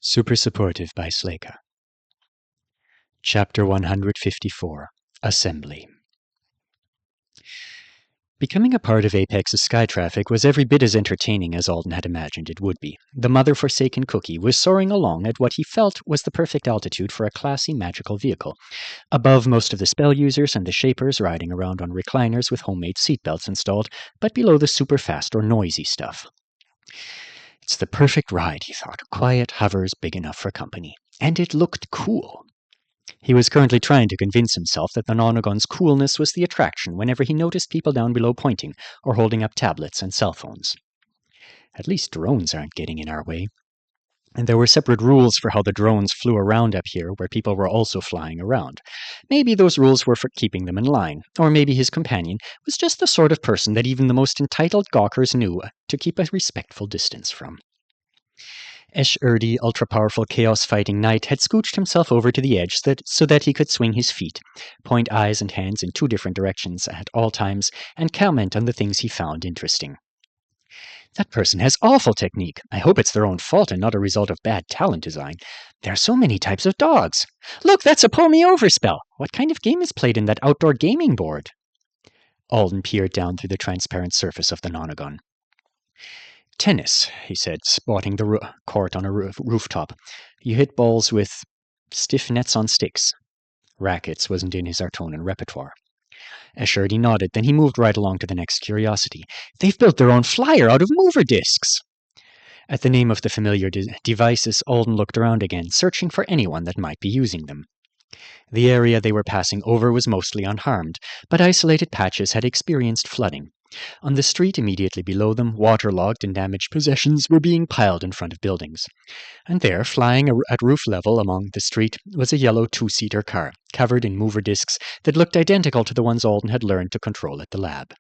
Super Supportive by Sleyca. Chapter 154, Assembly. Becoming a part of Apex's sky traffic was every bit as entertaining as Alden had imagined it would be. The mother-forsaken cookie was soaring along at what he felt was the perfect altitude for a classy magical vehicle, above most of the spell users and the shapers riding around on recliners with homemade seatbelts installed, but below the super-fast or noisy stuff. It's the perfect ride, he thought. Quiet hovers big enough for company. And it looked cool. He was currently trying to convince himself that the Nonagon's coolness was the attraction whenever he noticed people down below pointing or holding up tablets and cell phones. At least drones aren't getting in our way. And there were separate rules for how the drones flew around up here where people were also flying around. Maybe those rules were for keeping them in line, or maybe his companion was just the sort of person that even the most entitled gawkers knew to keep a respectful distance from. Esh-Erdi, ultra-powerful chaos-fighting knight, had scooched himself over to the edge so that he could swing his feet, point eyes and hands in 2 different directions at all times, and comment on the things he found interesting. That person has awful technique. I hope it's their own fault and not a result of bad talent design. There are so many types of dogs. Look, that's a pull-me-over spell. What kind of game is played in that outdoor gaming board? Alden peered down through the transparent surface of the Nonagon. Tennis, he said, spotting the court on a rooftop. You hit balls with stiff nets on sticks. Rackets wasn't in his Artonan repertoire. Esh-Erdi nodded, then he moved right along to the next curiosity. They've built their own flyer out of mover discs! At the name of the familiar devices, Alden looked around again, searching for anyone that might be using them. The area they were passing over was mostly unharmed, but isolated patches had experienced flooding. On the street immediately below them, waterlogged and damaged possessions were being piled in front of buildings. And there, flying at roof level along the street, was a yellow 2-seater car, covered in mover discs that looked identical to the ones Alden had learned to control at the lab.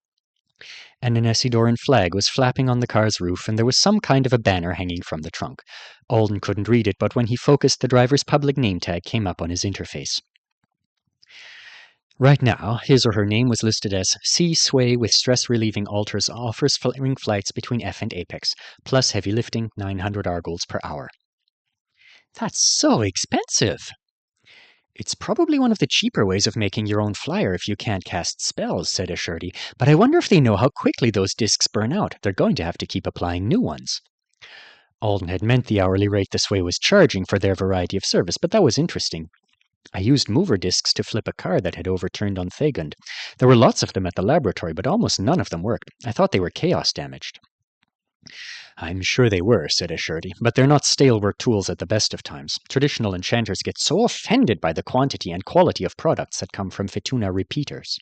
An Anesidoran flag was flapping on the car's roof, and there was some kind of a banner hanging from the trunk. Alden couldn't read it, but when he focused, the driver's public name tag came up on his interface. Right now, his or her name was listed as Sea Sway with stress-relieving altars offers ring flights between F and Apex, plus heavy lifting, 900 Argolds per hour. That's so expensive! It's probably one of the cheaper ways of making your own flyer if you can't cast spells, said Esh-Erdi, but I wonder if they know how quickly those discs burn out. They're going to have to keep applying new ones. Alden had meant the hourly rate the Sway was charging for their variety of service, but that was interesting. I used mover discs to flip a car that had overturned on Thagund. There were lots of them at the laboratory, but almost none of them worked. I thought they were chaos damaged. I'm sure they were, said Esh-Erdi, but they're not stalewart tools at the best of times. Traditional enchanters get so offended by the quantity and quality of products that come from Fituna repeaters.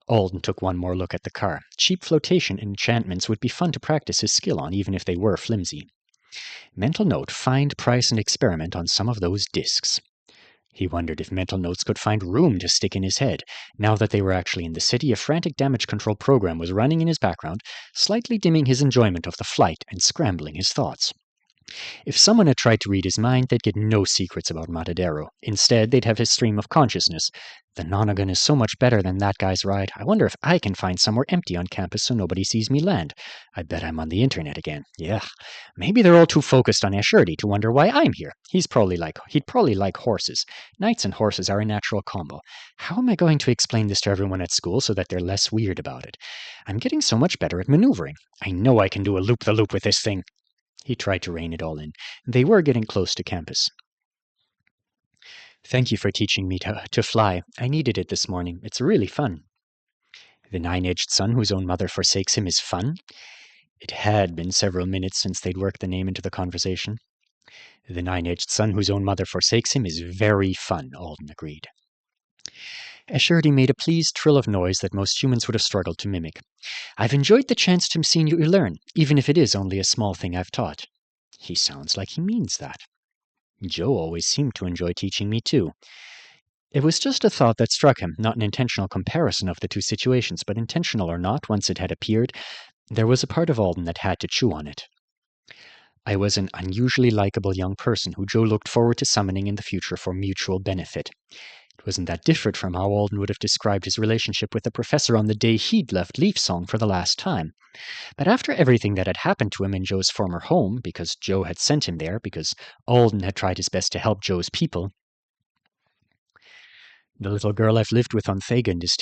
Alden took one more look at the car. Cheap flotation enchantments would be fun to practice his skill on, even if they were flimsy. Mental note, find, price, and experiment on some of those discs. He wondered if mental notes could find room to stick in his head. Now that they were actually in the city, a frantic damage control program was running in his background, slightly dimming his enjoyment of the flight and scrambling his thoughts. If someone had tried to read his mind, they'd get no secrets about Matadero. Instead, they'd have his stream of consciousness. The Nonagon is so much better than that guy's ride. I wonder if I can find somewhere empty on campus so nobody sees me land. I bet I'm on the internet again. Yeah. Maybe they're all too focused on Esh-Erdi to wonder why I'm here. He'd probably like horses. Knights and horses are a natural combo. How am I going to explain this to everyone at school so that they're less weird about it? I'm getting so much better at maneuvering. I know I can do a loop-the-loop with this thing. He tried to rein it all in. They were getting close to campus. Thank you for teaching me to fly. I needed it this morning. It's really fun. The 9-edged son whose own mother forsakes him is fun? It had been several minutes since they'd worked the name into the conversation. The 9-edged son whose own mother forsakes him is very fun, Alden agreed. Esh-Erdi made a pleased trill of noise that most humans would have struggled to mimic. I've enjoyed the chance to see you learn, even if it is only a small thing I've taught. He sounds like he means that. Joe always seemed to enjoy teaching me too. It was just a thought that struck him, not an intentional comparison of the two situations, but intentional or not, once it had appeared, there was a part of Alden that had to chew on it. I was an unusually likable young person who Joe looked forward to summoning in the future for mutual benefit. It Wasn't that different from how Alden would have described his relationship with the professor on the day he'd left Leaf Song for the last time? But after everything that had happened to him in Joe's former home, because Joe had sent him there, because Alden had tried his best to help Joe's people, the little girl I've lived with on Thagund is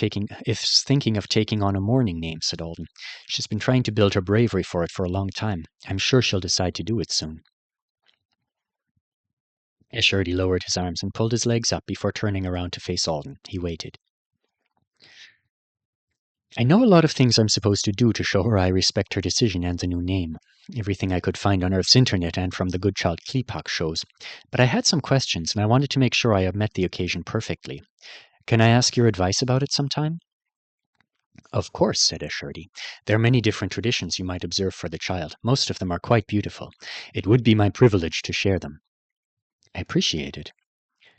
thinking of taking on a mourning name, said Alden. She's been trying to build her bravery for it for a long time. I'm sure she'll decide to do it soon. Escherdy lowered his arms and pulled his legs up before turning around to face Alden. He waited. I know a lot of things I'm supposed to do to show her I respect her decision and the new name. Everything I could find on Earth's internet and from the Good Child Kleepak shows. But I had some questions, and I wanted to make sure I have met the occasion perfectly. Can I ask your advice about it sometime? Of course, said Escherdy. There are many different traditions you might observe for the child. Most of them are quite beautiful. It would be my privilege to share them. I appreciate it.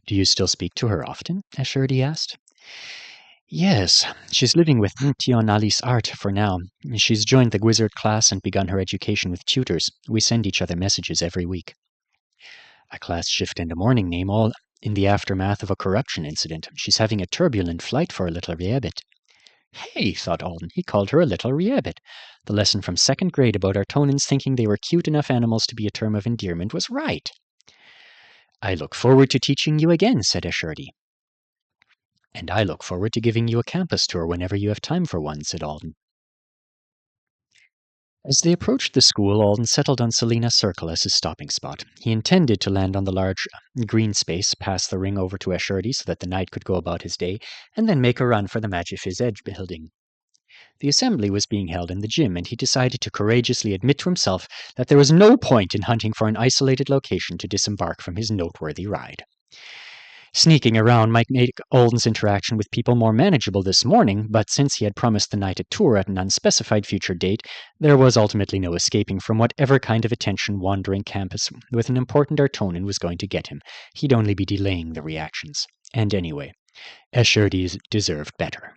Do you still speak to her often? Escherdy asked. Yes, she's living with Tion Alice Art for now. She's joined the wizard class and begun her education with tutors. We send each other messages every week. A class shift and a morning name, all in the aftermath of a corruption incident. She's having a turbulent flight for a little rabbit. Hey, thought Alden, he called her a little rabbit. The lesson from second grade about Artonans thinking they were cute enough animals to be a term of endearment was right. I look forward to teaching you again, said Escherdy. And I look forward to giving you a campus tour whenever you have time for one, said Alden. As they approached the school, Alden settled on Sleyca Circle as his stopping spot. He intended to land on the large green space, pass the ring over to Escherdy so that the knight could go about his day, and then make a run for the Magifizz Edge building. The assembly was being held in the gym, and he decided to courageously admit to himself that there was no point in hunting for an isolated location to disembark from his noteworthy ride. Sneaking around might make Alden's interaction with people more manageable this morning, but since he had promised the knight a tour at an unspecified future date, there was ultimately no escaping from whatever kind of attention wandering campus with an important Artonan was going to get him. He'd only be delaying the reactions. And anyway, Escherdy deserved better.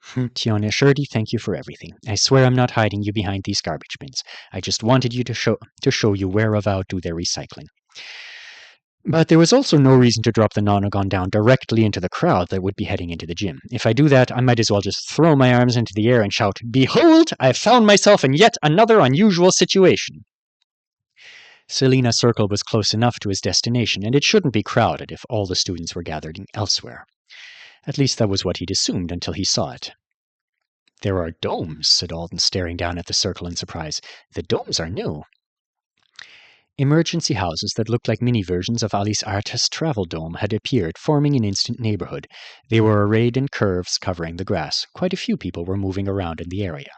Tion Escherdy, thank you for everything. I swear I'm not hiding you behind these garbage bins. I just wanted you to show you whereabout do their recycling. But there was also no reason to drop the nonagon down directly into the crowd that would be heading into the gym. If I do that, I might as well just throw my arms into the air and shout, Behold, I've found myself in yet another unusual situation. Sleyca Circle was close enough to his destination, and it shouldn't be crowded if all the students were gathered elsewhere. At least that was what he'd assumed until he saw it. There are domes, said Alden, staring down at the circle in surprise. The domes are new. Emergency houses that looked like mini versions of Alice Art's travel dome had appeared, forming an instant neighborhood. They were arrayed in curves covering the grass. Quite a few people were moving around in the area.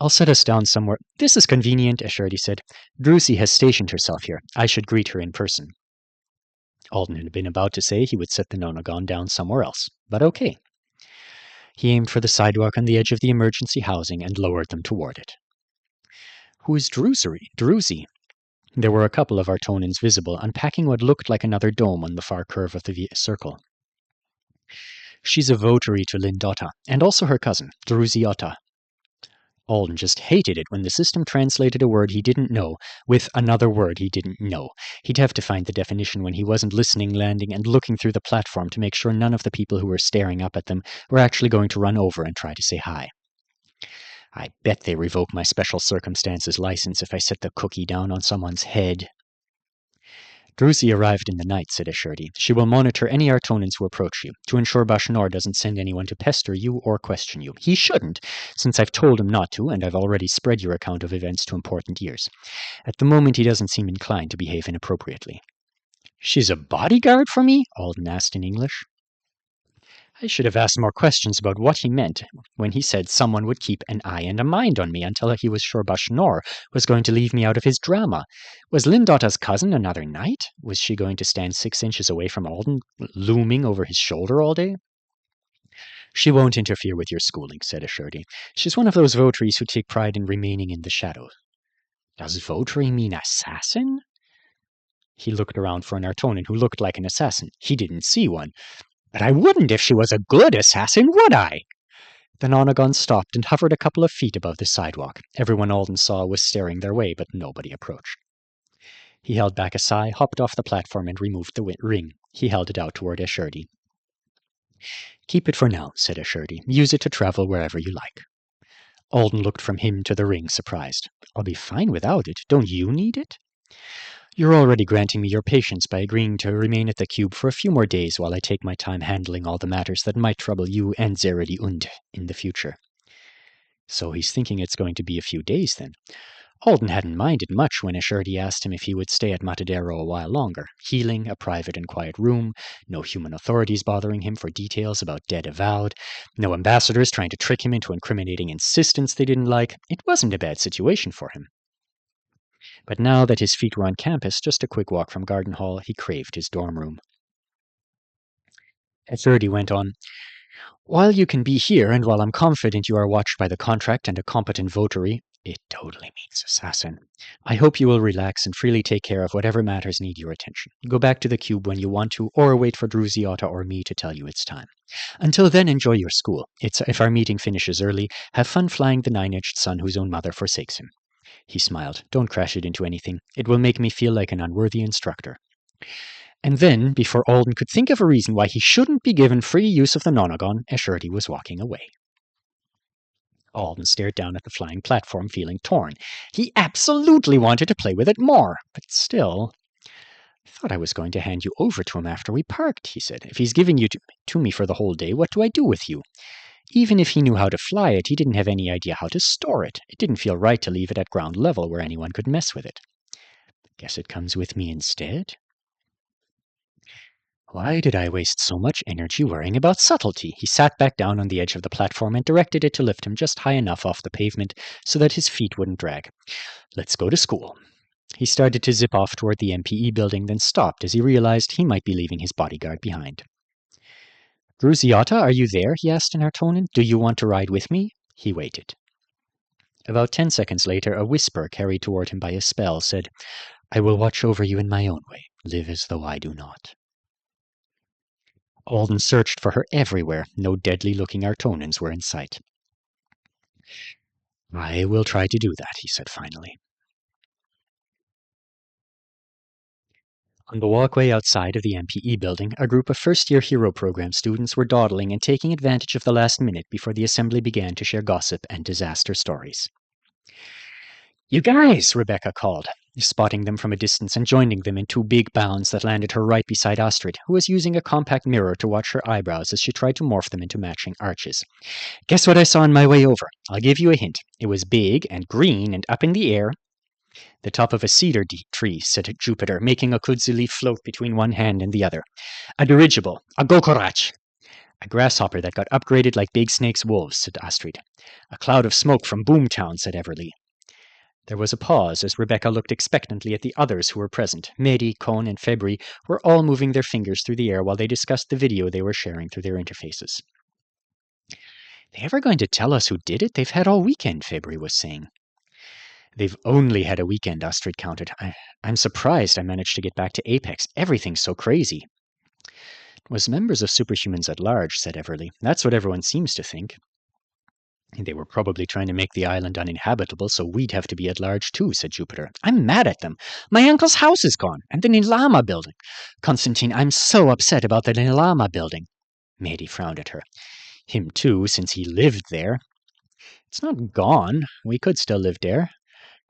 I'll set us down somewhere. This is convenient, Escherdy said. Drusi has stationed herself here. I should greet her in person. Alden had been about to say he would set the nonagon down somewhere else, but okay. He aimed for the sidewalk on the edge of the emergency housing and lowered them toward it. Who is Drusi? There were a couple of Artonans visible, unpacking what looked like another dome on the far curve of the circle. She's a votary to Lindota, and also her cousin, Drusiota. Alden just hated it when the system translated a word he didn't know with another word he didn't know. He'd have to find the definition when he wasn't listening, landing, and looking through the platform to make sure none of the people who were staring up at them were actually going to run over and try to say hi. I bet they revoke my special circumstances license if I set the cookie down on someone's head. Drusi arrived in the night, said Escherdy. She will monitor any Artonans who approach you, to ensure Bashnor doesn't send anyone to pester you or question you. He shouldn't, since I've told him not to, and I've already spread your account of events to important ears. At the moment, he doesn't seem inclined to behave inappropriately. She's a bodyguard for me? Alden asked in English. I should have asked more questions about what he meant when he said someone would keep an eye and a mind on me until he was sure Bashnor was going to leave me out of his drama. Was Lindota's cousin another knight? Was she going to stand 6 inches away from Alden, looming over his shoulder all day? She won't interfere with your schooling, said Escherdy. She's one of those votaries who take pride in remaining in the shadows. Does votary mean assassin? He looked around for an Artonan who looked like an assassin. He didn't see one. But I wouldn't if she was a good assassin, would I? The nonagon stopped and hovered a couple of feet above the sidewalk. Everyone Alden saw was staring their way, but nobody approached. He held back a sigh, hopped off the platform, and removed the ring. He held it out toward Escherdy. Keep it for now, said Asherdy. Use it to travel wherever you like. Alden looked from him to the ring, surprised. I'll be fine without it. Don't you need it? You're already granting me your patience by agreeing to remain at the cube for a few more days while I take my time handling all the matters that might trouble you and Zeredy Und in the future. So he's thinking it's going to be a few days, then. Alden hadn't minded much when Asherdy asked him if he would stay at Matadero a while longer. Healing, a private and quiet room, no human authorities bothering him for details about dead avowed, no ambassadors trying to trick him into incriminating insistence they didn't like. It wasn't a bad situation for him. But now that his feet were on campus, just a quick walk from Garden Hall, he craved his dorm room. Asherdy went on, while you can be here, and while I'm confident you are watched by the contract and a competent votary, it totally means assassin. I hope you will relax and freely take care of whatever matters need your attention. Go back to the cube when you want to, or wait for Druziata or me to tell you it's time. Until then, enjoy your school. If our meeting finishes early, have fun flying the nine-edged sun whose own mother forsakes him. He smiled. Don't crash it into anything. It will make me feel like an unworthy instructor. And then, before Alden could think of a reason why he shouldn't be given free use of the nonagon, Asherdy was walking away. Alden stared down at the flying platform, feeling torn. He absolutely wanted to play with it more, but still... I thought I was going to hand you over to him after we parked, he said. If he's giving you to me for the whole day, what do I do with you? Even if he knew how to fly it, he didn't have any idea how to store it. It didn't feel right to leave it at ground level where anyone could mess with it. Guess it comes with me instead? Why did I waste so much energy worrying about subtlety? He sat back down on the edge of the platform and directed it to lift him just high enough off the pavement so that his feet wouldn't drag. Let's go to school. He started to zip off toward the MPE building, then stopped as he realized he might be leaving his bodyguard behind. Druziata, are you there? He asked in Hartonen. Do you want to ride with me? He waited. About 10 seconds later, a whisper carried toward him by a spell said, I will watch over you in my own way. Live as though I do not. Alden searched for her everywhere. No deadly-looking Artonans were in sight. I will try to do that, he said finally. On the walkway outside of the MPE building, a group of first-year Hero Program students were dawdling and taking advantage of the last minute before the assembly began to share gossip and disaster stories. You guys, Rebecca called, spotting them from a distance and joining them in 2 big bounds that landed her right beside Astrid, who was using a compact mirror to watch her eyebrows as she tried to morph them into matching arches. Guess what I saw on my way over? I'll give you a hint. It was big and green and up in the air. The top of a cedar tree, said Jupiter, making a kudzu leaf float between one hand and the other. A dirigible, a gokorach. A grasshopper that got upgraded like Big Snake's wolves, said Astrid. A cloud of smoke from Boomtown, said Everly. There was a pause as Rebecca looked expectantly at the others who were present. Mehdi, Kohn, and Febri were all moving their fingers through the air while they discussed the video they were sharing through their interfaces. They ever going to tell us who did it? They've had all weekend, Febri was saying. They've only had a weekend, Astrid countered. I'm surprised I managed to get back to Apex. Everything's so crazy. It was members of Superhumans at large, said Everly. That's what everyone seems to think. They were probably trying to make the island uninhabitable, so we'd have to be at large too, said Jupiter. I'm mad at them. My uncle's house is gone, and the Nilama building. Constantine, I'm so upset about the Nilama building. Mehdi frowned at her. Him too, since he lived there. It's not gone. We could still live there,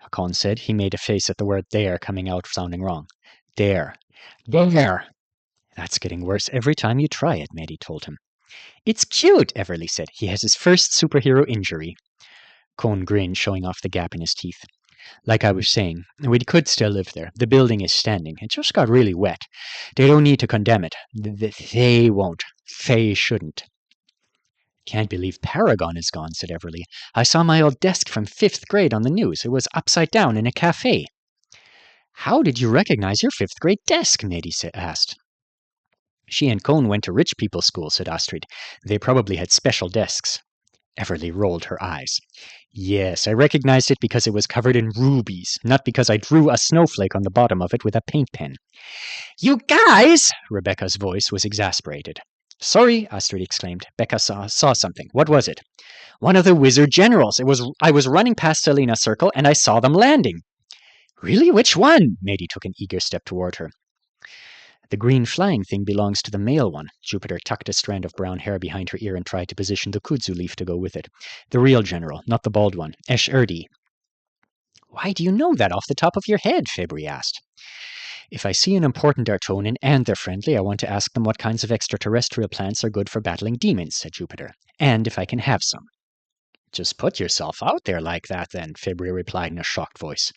Hakon said. He made a face at the word there coming out sounding wrong. There. There. That's getting worse every time you try it, Mehdi told him. It's cute, Everly said. He has his first superhero injury. Kohn grinned, showing off the gap in his teeth. Like I was saying, we could still live there. The building is standing. It just got really wet. They don't need to condemn it. They won't. They shouldn't. Can't believe Paragon is gone, said Everly. I saw my old desk from 5th grade on the news. It was upside down in a cafe. How did you recognize your 5th grade desk? Mehdi asked. She and Kohn went to rich people's school, said Astrid. They probably had special desks. Everly rolled her eyes. Yes, I recognized it because it was covered in rubies, not because I drew a snowflake on the bottom of it with a paint pen. You guys! Rebecca's voice was exasperated. Sorry, Astrid exclaimed. Becca saw something. What was it? One of the wizard generals. I was running past Selena Circle, and I saw them landing. Really? Which one? Mehdi took an eager step toward her. The green flying thing belongs to the male one. Jupiter tucked a strand of brown hair behind her ear and tried to position the kudzu leaf to go with it. The real general, not the bald one. Esh Erdi. Why do you know that off the top of your head? Febri asked. If I see an important Dartonan and they're friendly, I want to ask them what kinds of extraterrestrial plants are good for battling demons, said Jupiter. And if I can have some. Just put yourself out there like that, then, Febri replied in a shocked voice.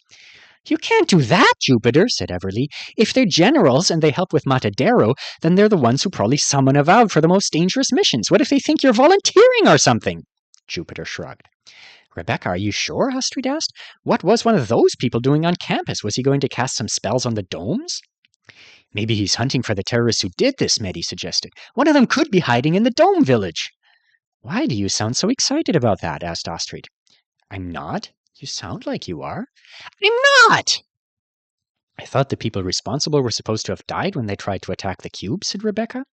You can't do that, Jupiter, said Everly. If they're generals and they help with Matadero, then they're the ones who probably summon Avowed for the most dangerous missions. What if they think you're volunteering or something? Jupiter shrugged. Rebecca, are you sure? Astrid asked. What was one of those people doing on campus? Was he going to cast some spells on the domes? Maybe he's hunting for the terrorists who did this, Medi suggested. One of them could be hiding in the dome village. Why do you sound so excited about that? Asked Astrid. I'm not. You sound like you are. I'm not! I thought the people responsible were supposed to have died when they tried to attack the cube, said Rebecca.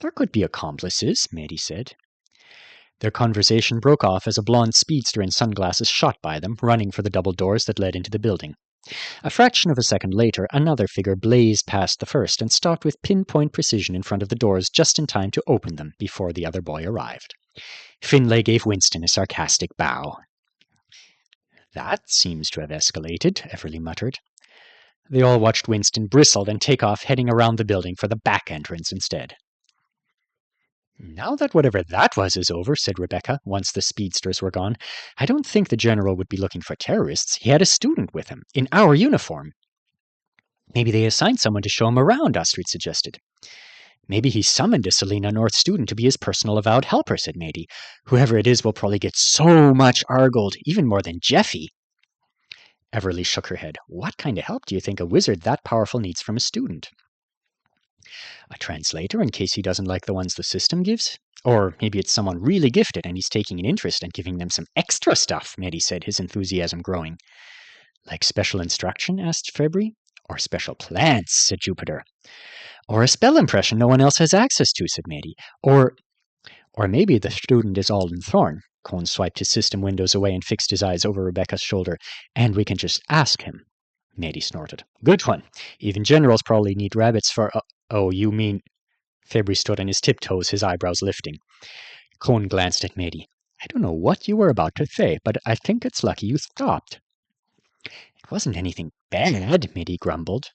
There could be accomplices, Medi said. Their conversation broke off as a blonde speedster in sunglasses shot by them, running for the double doors that led into the building. A fraction of a second later, another figure blazed past the first and stopped with pinpoint precision in front of the doors just in time to open them before the other boy arrived. Finlay gave Winston a sarcastic bow. That seems to have escalated, Everly muttered. They all watched Winston bristle and take off, heading around the building for the back entrance instead. Now that whatever that was is over, said Rebecca, once the speedsters were gone, I don't think the general would be looking for terrorists. He had a student with him, in our uniform. Maybe they assigned someone to show him around, Astrid suggested. Maybe he summoned a Selena North student to be his personal Avowed helper, said Mady. Whoever it is will probably get so much Argold, even more than Jeffy. Everly shook her head. What kind of help do you think a wizard that powerful needs from a student? A translator, in case he doesn't like the ones the system gives? Or maybe it's someone really gifted and he's taking an interest and giving them some extra stuff, Mady said, his enthusiasm growing. Like special instruction? Asked Febri. Or special plants, said Jupiter. Or a spell impression no one else has access to, said Mady. Or maybe the student is Alden Thorn. Cone swiped his system windows away and fixed his eyes over Rebecca's shoulder. And we can just ask him. Mady snorted. Good one. Even generals probably need rabbits for... Oh, you mean... Febri stood on his tiptoes, his eyebrows lifting. Cone glanced at Mady. I don't know what you were about to say, but I think it's lucky you stopped. It wasn't anything bad, Mady grumbled.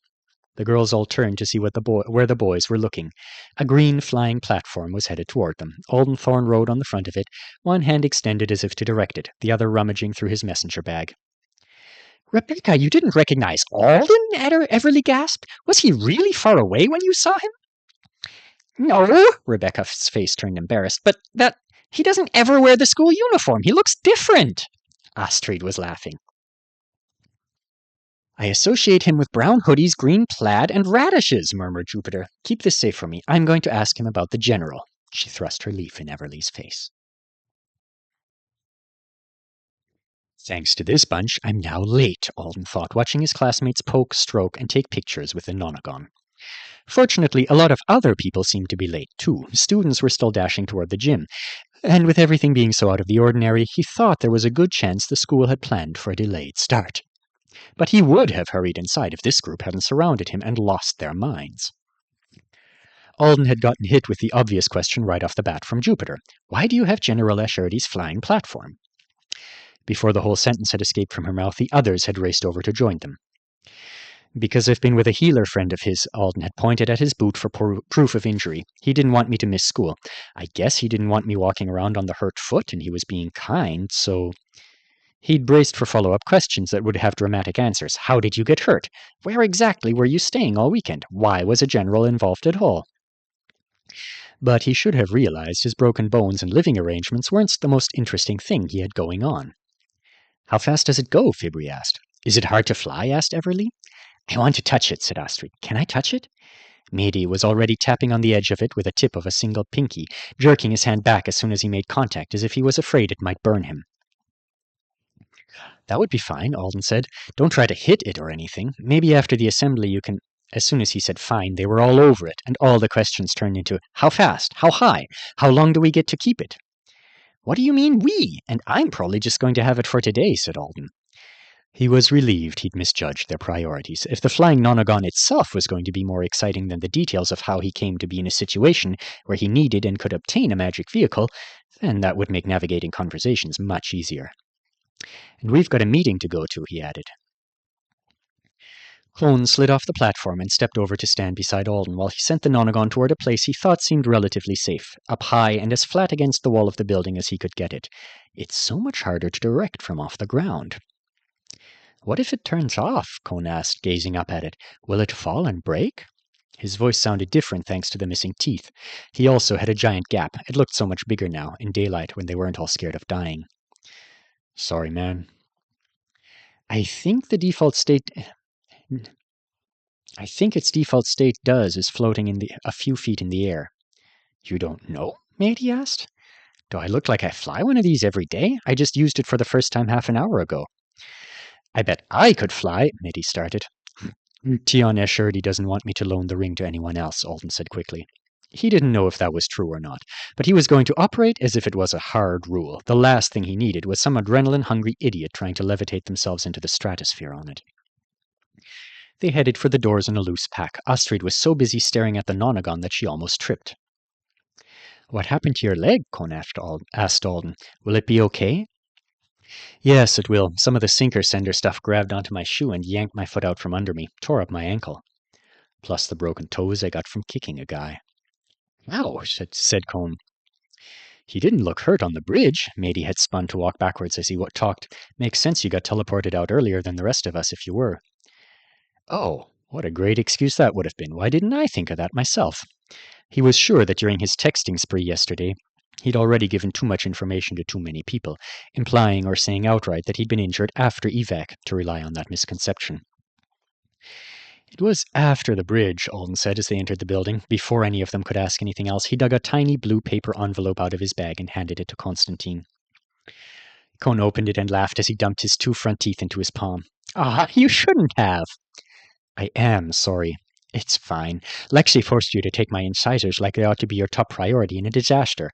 The girls all turned to see where the boys were looking. A green flying platform was headed toward them. Alden Thorn rode on the front of it, one hand extended as if to direct it, the other rummaging through his messenger bag. Rebecca, you didn't recognize Alden? Everly gasped. Was he really far away when you saw him? No, Rebecca's face turned embarrassed, but he doesn't ever wear the school uniform. He looks different. Astrid was laughing. I associate him with brown hoodies, green plaid, and radishes, murmured Jupiter. Keep this safe for me. I'm going to ask him about the general. She thrust her leaf in Everly's face. Thanks to this bunch, I'm now late, Alden thought, watching his classmates poke, stroke, and take pictures with the nonagon. Fortunately, a lot of other people seemed to be late, too. Students were still dashing toward the gym. And with everything being so out of the ordinary, he thought there was a good chance the school had planned for a delayed start. But he would have hurried inside if this group hadn't surrounded him and lost their minds. Alden had gotten hit with the obvious question right off the bat from Jupiter. Why do you have General Escherdy's flying platform? Before the whole sentence had escaped from her mouth, the others had raced over to join them. Because I've been with a healer friend of his, Alden had pointed at his boot for proof of injury. He didn't want me to miss school. I guess he didn't want me walking around on the hurt foot, and he was being kind, so... He'd braced for follow-up questions that would have dramatic answers. How did you get hurt? Where exactly were you staying all weekend? Why was a general involved at all? But he should have realized his broken bones and living arrangements weren't the most interesting thing he had going on. How fast does it go? Fibri asked. Is it hard to fly? Asked Everly. I want to touch it, said Astrid. Can I touch it? Mady was already tapping on the edge of it with a tip of a single pinky, jerking his hand back as soon as he made contact, as if he was afraid it might burn him. That would be fine, Alden said. Don't try to hit it or anything. Maybe after the assembly you can... As soon as he said fine, they were all over it, and all the questions turned into, how fast? How high? How long do we get to keep it? What do you mean we? And I'm probably just going to have it for today, said Alden. He was relieved he'd misjudged their priorities. If the flying nonagon itself was going to be more exciting than the details of how he came to be in a situation where he needed and could obtain a magic vehicle, then that would make navigating conversations much easier. And we've got a meeting to go to, he added. Clone slid off the platform and stepped over to stand beside Alden while he sent the nonagon toward a place he thought seemed relatively safe, up high and as flat against the wall of the building as he could get it. It's so much harder to direct from off the ground. What if it turns off? Cone asked, gazing up at it. Will it fall and break? His voice sounded different thanks to the missing teeth. He also had a giant gap. It looked so much bigger now, in daylight, when they weren't all scared of dying. Sorry, man. I think its default state is floating a few feet in the air. You don't know? Matey asked. Do I look like I fly one of these every day? I just used it for the first time half an hour ago. I bet I could fly, Matey started. Tion assured he doesn't want me to loan the ring to anyone else, Alden said quickly. He didn't know if that was true or not, but he was going to operate as if it was a hard rule. The last thing he needed was some adrenaline-hungry idiot trying to levitate themselves into the stratosphere on it. They headed for the doors in a loose pack. Astrid was so busy staring at the nonagon that she almost tripped. What happened to your leg? Cone asked Alden. Will it be okay? Yes, it will. Some of the sinker sender stuff grabbed onto my shoe and yanked my foot out from under me, tore up my ankle. Plus the broken toes I got from kicking a guy. Ow, said Cone. He didn't look hurt on the bridge. Matey had spun to walk backwards as he talked. Makes sense you got teleported out earlier than the rest of us if you were. Oh, what a great excuse that would have been. Why didn't I think of that myself? He was sure that during his texting spree yesterday, he'd already given too much information to too many people, implying or saying outright that he'd been injured after evac to rely on that misconception. It was after the bridge, Alden said as they entered the building. Before any of them could ask anything else, he dug a tiny blue paper envelope out of his bag and handed it to Constantine. Cone opened it and laughed as he dumped his 2 front teeth into his palm. Ah, you shouldn't have. I am sorry. It's fine. Lexi forced you to take my incisors like they ought to be your top priority in a disaster.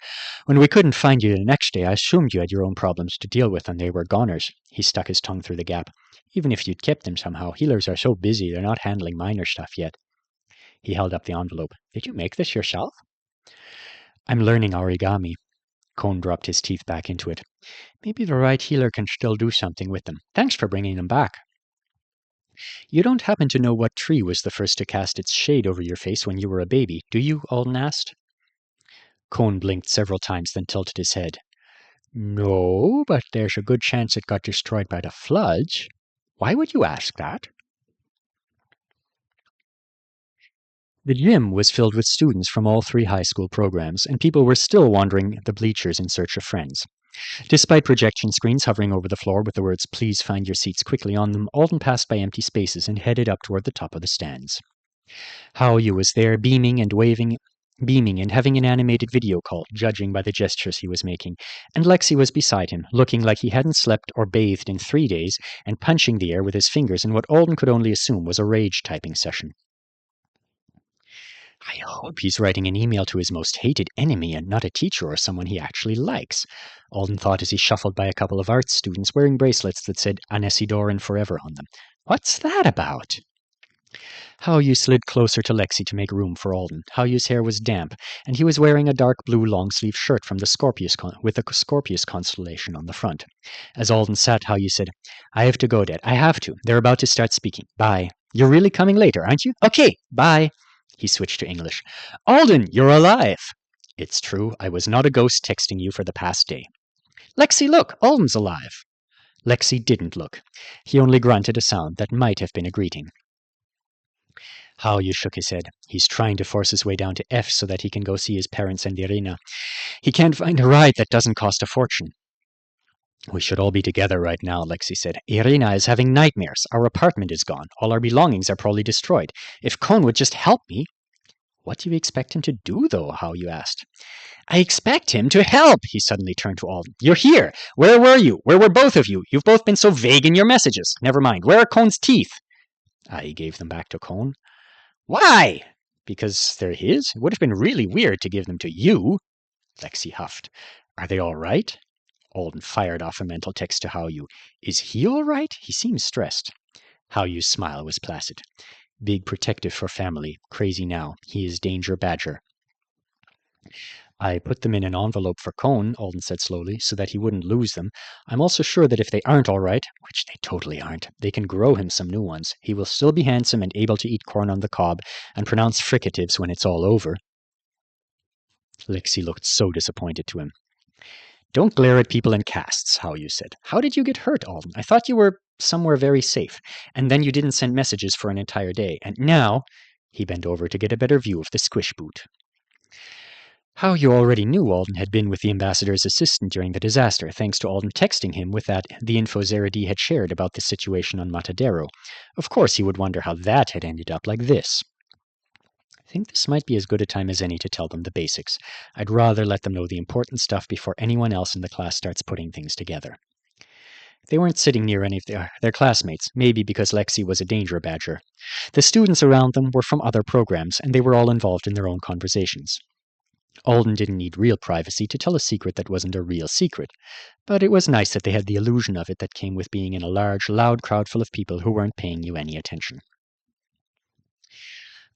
When we couldn't find you the next day, I assumed you had your own problems to deal with and they were goners. He stuck his tongue through the gap. Even if you'd kept them somehow, healers are so busy they're not handling minor stuff yet. He held up the envelope. Did you make this yourself? I'm learning origami. Cone dropped his teeth back into it. Maybe the right healer can still do something with them. Thanks for bringing them back. You don't happen to know what tree was the first to cast its shade over your face when you were a baby, do you? Alden asked. Cone blinked several times, then tilted his head. No, but there's a good chance it got destroyed by the floods. Why would you ask that? The gym was filled with students from all 3 high school programs, and people were still wandering the bleachers in search of friends. Despite projection screens hovering over the floor with the words, "Please find your seats quickly" on them, Alden passed by empty spaces and headed up toward the top of the stands. Haoyu was there, beaming and having an animated video call, judging by the gestures he was making, and Lexi was beside him, looking like he hadn't slept or bathed in 3 days, and punching the air with his fingers in what Alden could only assume was a rage-typing session. I hope he's writing an email to his most hated enemy and not a teacher or someone he actually likes, Alden thought as he shuffled by a couple of arts students wearing bracelets that said Anesidoran Forever on them. What's that about? Haoyu slid closer to Lexi to make room for Alden. Haoyu's hair was damp, and he was wearing a dark blue long-sleeve shirt from the with a Scorpius constellation on the front. As Alden sat, Haoyu said, I have to go, Dad. I have to. They're about to start speaking. Bye. You're really coming later, aren't you? Okay, bye. He switched to English. Alden, you're alive! It's true, I was not a ghost texting you for the past day. Lexi, look, Alden's alive. Lexi didn't look. He only grunted a sound that might have been a greeting. Haoyu shook his head. He's trying to force his way down to F so that he can go see his parents and Irina. He can't find a ride that doesn't cost a fortune. We should all be together right now, Lexi said. Irina is having nightmares. Our apartment is gone. All our belongings are probably destroyed. If Cone would just help me. What do you expect him to do, though? Haoyu asked. I expect him to help, he suddenly turned to Alden. You're here. Where were you? Where were both of you? You've both been so vague in your messages. Never mind. Where are Cone's teeth? I gave them back to Cone. Why? Because they're his? It would have been really weird to give them to you. Lexi huffed. Are they all right? Alden fired off a mental text to Hao-Yu. Is he all right? He seems stressed. Hao-Yu's smile was placid. Big protective for family. Crazy now. He is Danger Badger. I put them in an envelope for Cone, Alden said slowly, so that he wouldn't lose them. I'm also sure that if they aren't all right, which they totally aren't, they can grow him some new ones. He will still be handsome and able to eat corn on the cob and pronounce fricatives when it's all over. Lexi looked so disappointed to him. Don't glare at people in casts, Hao-Yu said. How did you get hurt, Alden? I thought you were somewhere very safe. And then you didn't send messages for an entire day. And now... He bent over to get a better view of the squish boot. Hao-Yu already knew Alden had been with the ambassador's assistant during the disaster, thanks to Alden texting him with the info Zeradi had shared about the situation on Matadero. Of course he would wonder how that had ended up like this. I think this might be as good a time as any to tell them the basics. I'd rather let them know the important stuff before anyone else in the class starts putting things together. They weren't sitting near any of their classmates, maybe because Lexi was a danger badger. The students around them were from other programs, and they were all involved in their own conversations. Alden didn't need real privacy to tell a secret that wasn't a real secret, but it was nice that they had the illusion of it that came with being in a large, loud crowd full of people who weren't paying you any attention.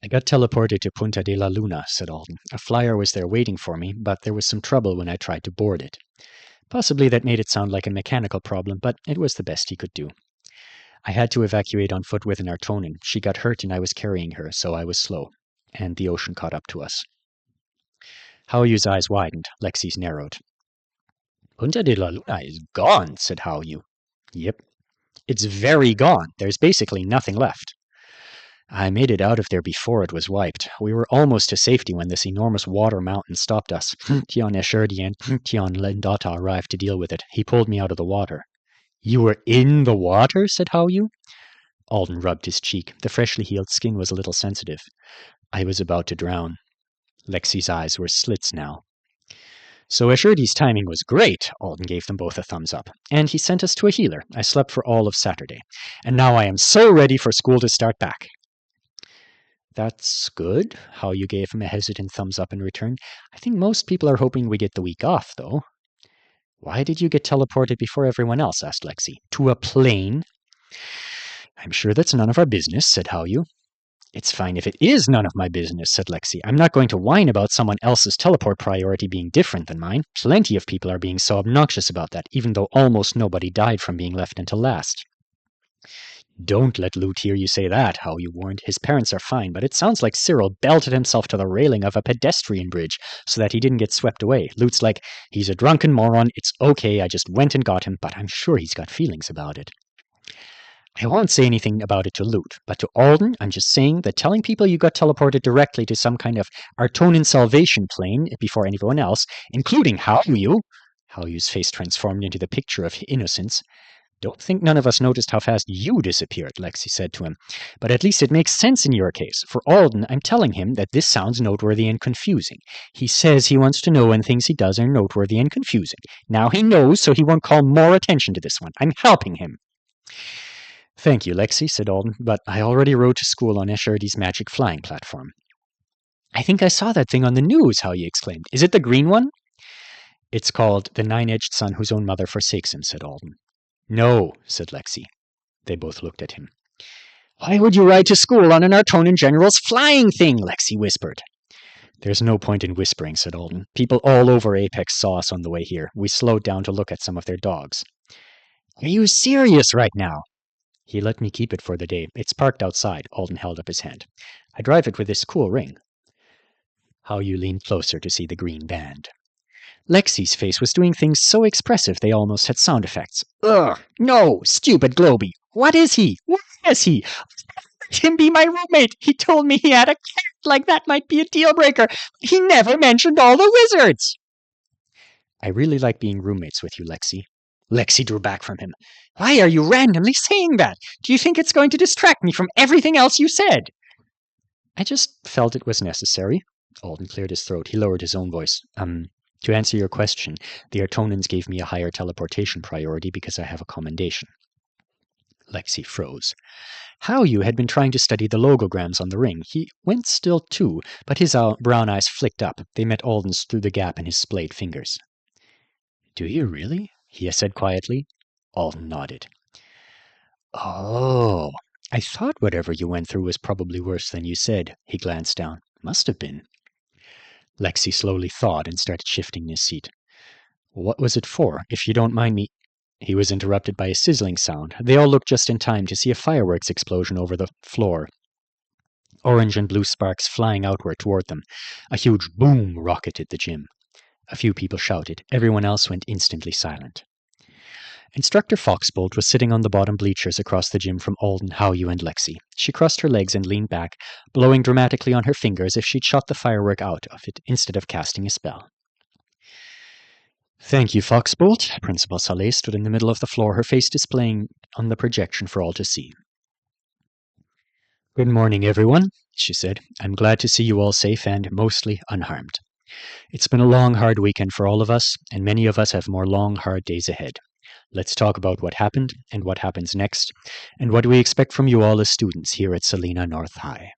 I got teleported to Punta de la Luna, said Alden. A flyer was there waiting for me, but there was some trouble when I tried to board it. Possibly that made it sound like a mechanical problem, but it was the best he could do. I had to evacuate on foot with an Artonin. She got hurt and I was carrying her, so I was slow. And the ocean caught up to us. Hao-Yu's eyes widened. Lexi's narrowed. Punta de la Luna is gone, said Hao-Yu. Yep. It's very gone. There's basically nothing left. I made it out of there before it was wiped. We were almost to safety when this enormous water mountain stopped us. Tian Esherdi and Tian Lendata arrived to deal with it. He pulled me out of the water. You were in the water? Said Hao-Yu. Alden rubbed his cheek. The freshly healed skin was a little sensitive. I was about to drown. Lexi's eyes were slits now. So Esherdi's timing was great, Alden gave them both a thumbs up. And he sent us to a healer. I slept for all of Saturday. And now I am so ready for school to start back. That's good. Hao-Yu gave him a hesitant thumbs up in return. I think most people are hoping we get the week off, though. Why did you get teleported before everyone else? Asked Lexi. To a plane? I'm sure that's none of our business, said Hao-Yu. It's fine if it is none of my business, said Lexi. I'm not going to whine about someone else's teleport priority being different than mine. Plenty of people are being so obnoxious about that, even though almost nobody died from being left until last. Don't let Lute hear you say that, Hao-Yu warned. His parents are fine, but it sounds like Cyril belted himself to the railing of a pedestrian bridge so that he didn't get swept away. Lute's like, he's a drunken moron, it's okay, I just went and got him, but I'm sure he's got feelings about it. I won't say anything about it to Lute, but to Alden, I'm just saying that telling people you got teleported directly to some kind of Artonin salvation plane before anyone else, including Hao-Yu, Hao-Yu's face transformed into the picture of innocence. Don't think none of us noticed how fast you disappeared, Lexi said to him. But at least it makes sense in your case. For Alden, I'm telling him that this sounds noteworthy and confusing. He says he wants to know when things he does are noteworthy and confusing. Now he knows, so he won't call more attention to this one. I'm helping him. Thank you, Lexi, said Alden, but I already rode to school on Esherdi's magic flying platform. I think I saw that thing on the news, Hao-Yu exclaimed. Is it the green one? It's called The Nine-Edged Son Whose Own Mother Forsakes Him, said Alden. No, said Lexi. They both looked at him. Why would you ride to school on an Artonin general's flying thing? Lexi whispered. There's no point in whispering, said Alden. People all over Apex saw us on the way here. We slowed down to look at some of their dogs. Are you serious right now? He let me keep it for the day. It's parked outside. Alden held up his hand. I drive it with this cool ring. Hao-Yu leaned closer to see the green band. Lexi's face was doing things so expressive they almost had sound effects. Ugh! No! Stupid Globy! What is he? What is he? Let him be my roommate! He told me he had a cat like that might be a deal-breaker. He never mentioned all the wizards! I really like being roommates with you, Lexi. Lexi drew back from him. Why are you randomly saying that? Do you think it's going to distract me from everything else you said? I just felt it was necessary. Alden cleared his throat. He lowered his own voice. To answer your question, the Artonins gave me a higher teleportation priority because I have a commendation. Lexi froze. Hao-Yu had been trying to study the logograms on the ring. He went still too, but his brown eyes flicked up. They met Alden's through the gap in his splayed fingers. Do you really? he said quietly. Alden nodded. Oh, I thought whatever you went through was probably worse than you said. He glanced down. Must have been. Lexi slowly thawed and started shifting in his seat. What was it for, if you don't mind me? He was interrupted by a sizzling sound. They all looked just in time to see a fireworks explosion over the floor. Orange and blue sparks flying outward toward them. A huge boom rocketed the gym. A few people shouted. Everyone else went instantly silent. Instructor Foxbolt was sitting on the bottom bleachers across the gym from Alden, Howyu, and Lexi. She crossed her legs and leaned back, blowing dramatically on her finger as if she'd shot the firework out of it instead of casting a spell. Thank you, Foxbolt. Principal Saleh stood in the middle of the floor, her face displaying on the projection for all to see. Good morning, everyone, she said. I'm glad to see you all safe and mostly unharmed. It's been a long, hard weekend for all of us, and many of us have more long, hard days ahead. Let's talk about what happened and what happens next, and what we expect from you all as students here at Salina North High.